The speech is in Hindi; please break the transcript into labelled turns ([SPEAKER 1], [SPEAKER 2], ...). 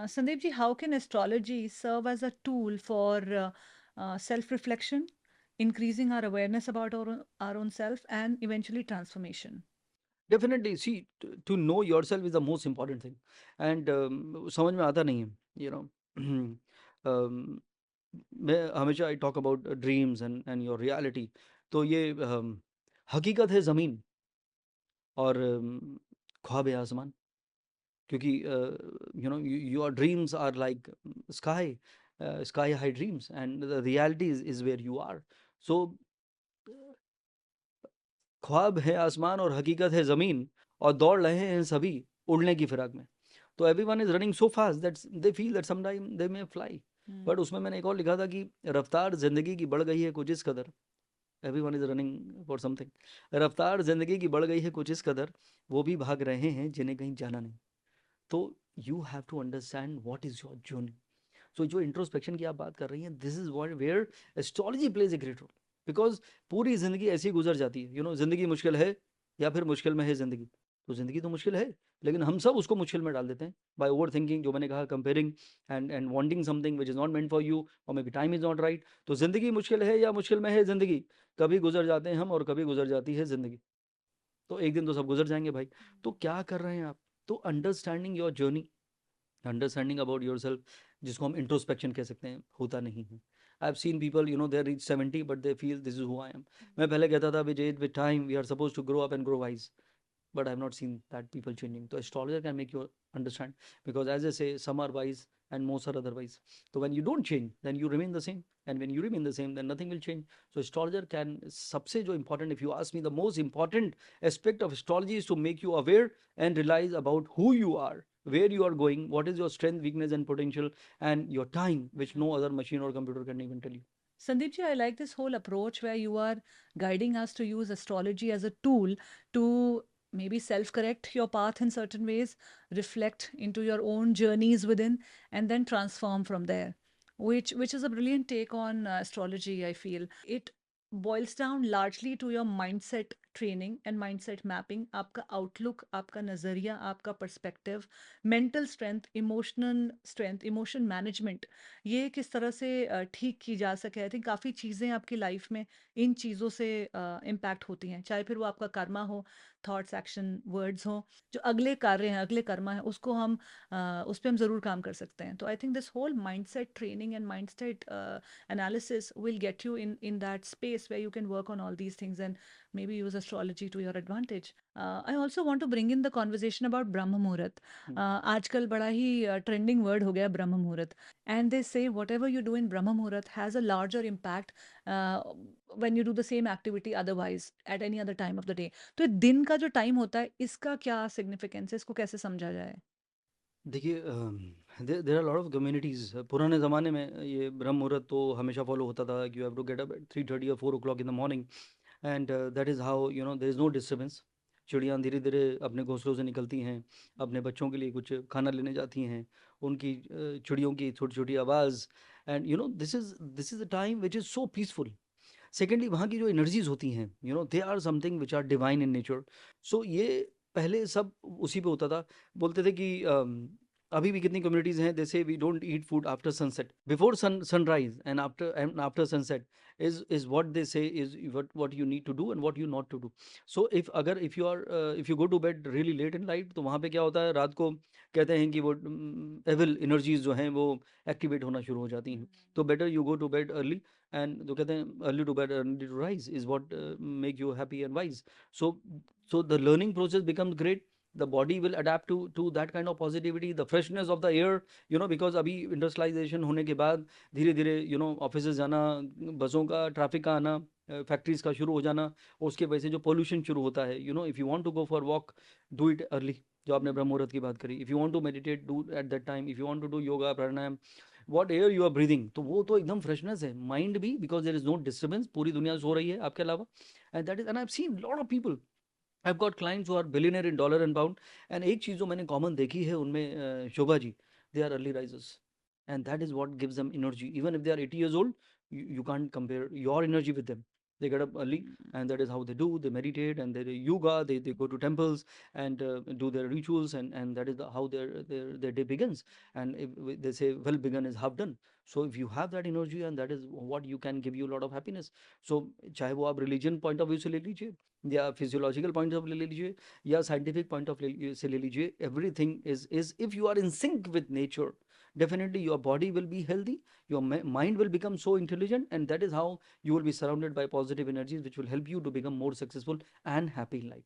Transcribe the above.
[SPEAKER 1] Sandeep ji, how can astrology serve as a tool for self-reflection, increasing our awareness about our own self, and eventually transformation?
[SPEAKER 2] Definitely, see, to know yourself is the most important thing. And समझ में आता नहीं है, you know. um, मैं हमेशा I talk about dreams and your reality. तो ये हकीकत है ज़मीन, और ख्वाब है आसमान. क्योंकि your dreams are like sky, sky high dreams, and the reality is where you are. So ख्वाब है आसमान और हकीकत है ज़मीन, और दौड़ रहे हैं सभी उड़ने की फिराक में. तो everyone is running so fast that they feel that some time they may fly. But उसमें मैंने एक और लिखा था कि रफ्तार ज़िंदगी की बढ़ गई है कुछ इस कदर. Everyone is running for something. रफ्तार ज़िंदगी की बढ़ गई है कुछ इस कदर, वो भी भाग रहे हैं जिन्हें कहीं जाना नहीं. तो you have to understand what is your journey. So जो इंट्रोस्पेक्शन की आप बात कर रही हैं, this is what where astrology plays a great role. Because पूरी ज़िंदगी ऐसी ही गुजर जाती है. ज़िंदगी मुश्किल है, या फिर मुश्किल में है ज़िंदगी. तो ज़िंदगी तो मुश्किल है, लेकिन हम सब उसको मुश्किल में डाल देते हैं बाय ओवर थिंकिंग, जो मैंने कहा, comparing and wanting something which is not meant for you, और maybe time is not right. तो ज़िंदगी मुश्किल है या मुश्किल में है ज़िंदगी, कभी गुजर जाते हैं हम और कभी गुजर जाती है ज़िंदगी. तो एक दिन तो सब गुजर जाएंगे भाई. तो क्या कर रहे हैं आप? तो understanding your journey, understanding about yourself, जिसको हम इंट्रोस्पेक्शन कह सकते हैं, होता नहीं है. I have seen people, they reach 70 but they feel this is who I am. मैं पहले कहता था with age with time we are suppose to grow up and grow wise, but I have not seen that people changing. So astrologer can make you understand, because as I say, some are wise and most are otherwise. So when you don't change, then you remain the same, and when you remain the same, then nothing will change. So astrologer can, सबसे जो important, if you ask me, the most important aspect of astrology is to make you aware and realize about who you are, where you are going, what is your strength, weakness and potential, and your time, which no other machine or computer can even tell you.
[SPEAKER 1] Sandeep ji, I like this whole approach where you are guiding us to use astrology as a tool to maybe self correct your path in certain ways, reflect into your own journeys within, and then transform from there. Which is a brilliant take on astrology, I feel. It boils down largely to your mindset training and mindset mapping, आपका outlook, आपका नज़रिया, आपका perspective, mental strength, emotion management, ये किस तरह से ठीक की जा सके. आई थिंक काफ़ी चीज़ें आपकी लाइफ में इन चीज़ों से इम्पैक्ट होती हैं, चाहे फिर वो आपका कर्मा हो, थॉट्स, एक्शन, वर्ड्स हो. जो अगले कार्य हैं, अगले कर्मा है, उसको हम उस पर हम ज़रूर काम कर सकते हैं. तो I think this whole mindset training and mindset analysis will get you in that space where you can work on all these things and maybe use astrology to your advantage. I also want to bring in the conversation about Brahma Muhurat. आजकल बड़ा ही ट्रेंडिंग वर्ड हो गया ब्रह्म मुहूर्त. And they say whatever you do in Brahma Muhurat has a larger impact uh, when you do the same activity otherwise at any other time of the day. तो ये दिन का जो टाइम होता है, इसका क्या सिग्निफिकेंस है, इसको कैसे समझा जाए?
[SPEAKER 2] देखिए, there are lot of communities. पुराने ज़माने में ये ब्रह्म मुहूर्त तो हमेशा फॉलो होता था कि you have to get up at 3:30 और 4 o'clock in the morning. And that is how there is no disturbance. चिड़ियाँ धीरे धीरे अपने घोंसलों से निकलती हैं, अपने बच्चों के लिए कुछ खाना लेने जाती हैं. उनकी चिड़ियों की छोटी छोटी आवाज़, and this is a time which is so peaceful. Secondly, वहाँ की जो एनर्जीज होती हैं, they are something which are divine in nature. So ये पहले सब उसी पे होता था. बोलते थे कि अभी भी कितनी कम्युनिटीज़ हैं, जैसे we don't eat food after sunset, before sunrise and after sunset is what they say is what you need to do and what you not to do. So if you go to bed really late in night, तो वहाँ पे क्या होता है, रात को कहते हैं कि वो एविल एनर्जीज जो हैं वो एक्टिवेट होना शुरू हो जाती हैं. तो better you go to bed early. And जो कहते हैं early to bed early to rise is what make you happy and wise. So so the learning process becomes great. The body will adapt to that kind of positivity, the freshness of the air, because अभी इंडस्ट्रियलाइजेशन होने के बाद धीरे धीरे ऑफिस जाना, बसों का ट्रैफिक का आना, फैक्ट्रीज का शुरू हो जाना, और उसके वजह से जो पोल्यूशन शुरू होता है. If you want to go for walk, do it early. जो आपने ब्रह्म मुहूर्त की बात करी, if you want to meditate, do at that time. If you want to do yoga, pranayama, what air you are breathing, तो वो तो एकदम फ्रेशनेस है. माइंड भी, because there is no disturbance, पूरी दुनिया सो रही है आपके अलावा. And that is, and I have seen lot of people. I have got clients who are billionaire in dollar and pound. And एक चीज़ जो मैंने कॉमन देखी है उनमें, Shobha ji, they are early risers. And that is what gives them energy. Even if they are 80 years old, you can't compare your energy with them. They get up early, and that is how they do. They meditate and they do yoga. They go to temples and do their rituals, and that is how their day begins. And they say, well begun is half done. So if you have that energy, and that is what you can give you a lot of happiness. So चाहे वो आप religion point of view से ले लीजिए, या physiological point of view ले लीजिए, या scientific point of view से ले लीजिए, everything is if you are in sync with nature, definitely your body will be healthy, your mind will become so intelligent, and that is how you will be surrounded by positive energies which will help you to become more successful and happy in life.